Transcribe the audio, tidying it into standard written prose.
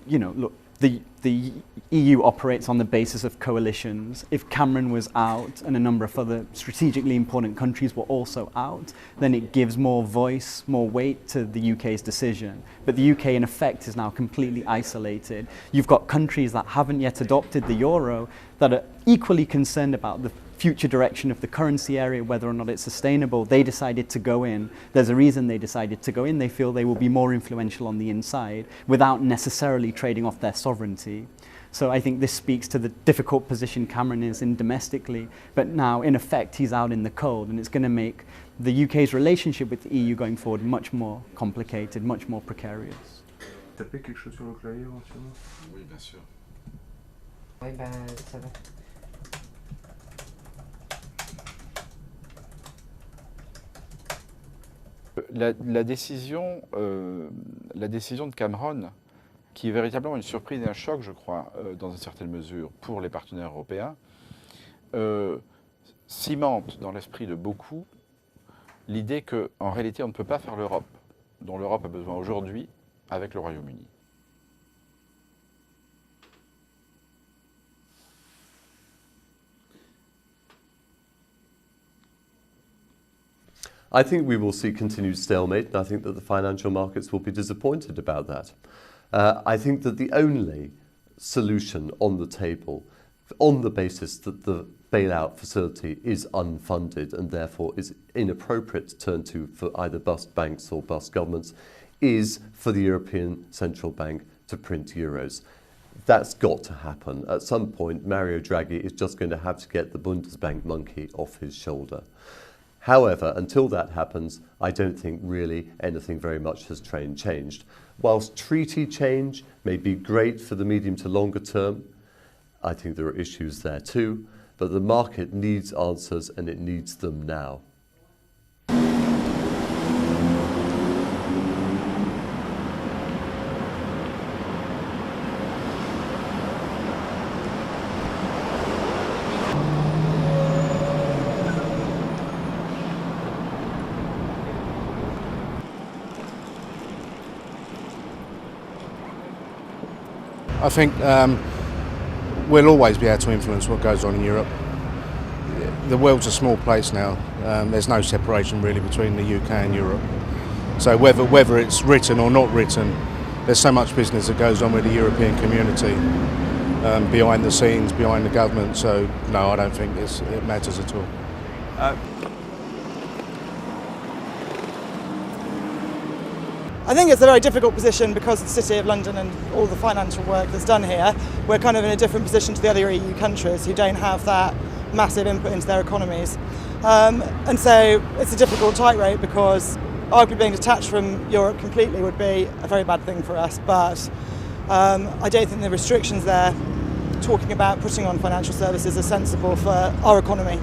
You know, look, the EU operates on the basis of coalitions. If Cameron was out and a number of other strategically important countries were also out, then it gives more voice, more weight to the UK's decision. But the UK, in effect, is now completely isolated. You've got countries that haven't yet adopted the euro that are equally concerned about the future direction of the currency area, whether or not it's sustainable. They decided to go in. There's a reason they decided to go in. They feel they will be more influential on the inside without necessarily trading off their sovereignty. So I think this speaks to the difficult position Cameron is in domestically, but now in effect he's out in the cold, and it's going to make the UK's relationship with the EU going forward much more complicated, much more precarious. Tapez quelque chose sur le clavier éventuellement? Oui, bien sûr. Oui, ben, ça va. La décision de Cameron, qui est véritablement une surprise et un choc, je crois, dans une certaine mesure, pour les partenaires européens, cimente dans l'esprit de beaucoup l'idée qu'en réalité, on ne peut pas faire l'Europe dont l'Europe a besoin aujourd'hui avec le Royaume-Uni. I think we will see continued stalemate, and I think that the financial markets will be disappointed about that. I think that the only solution on the table, on the basis that the bailout facility is unfunded and therefore is inappropriate to turn to for either bust banks or bust governments, is for the European Central Bank to print euros. That's got to happen. At some point, Mario Draghi is just going to have to get the Bundesbank monkey off his shoulder. However, until that happens, I don't think really anything very much has changed. Whilst treaty change may be great for the medium to longer term, I think there are issues there too, but the market needs answers and it needs them now. I think we'll always be able to influence what goes on in Europe. The world's a small place now. There's no separation really between the UK and Europe. So whether it's written or not written, there's so much business that goes on with the European community behind the scenes, behind the government. So no, I don't think it matters at all. I think it's a very difficult position because of the City of London and all the financial work that's done here. We're kind of in a different position to the other EU countries who don't have that massive input into their economies. And so it's a difficult tightrope because arguably being detached from Europe completely would be a very bad thing for us. But I don't think the restrictions there, talking about putting on financial services, are sensible for our economy.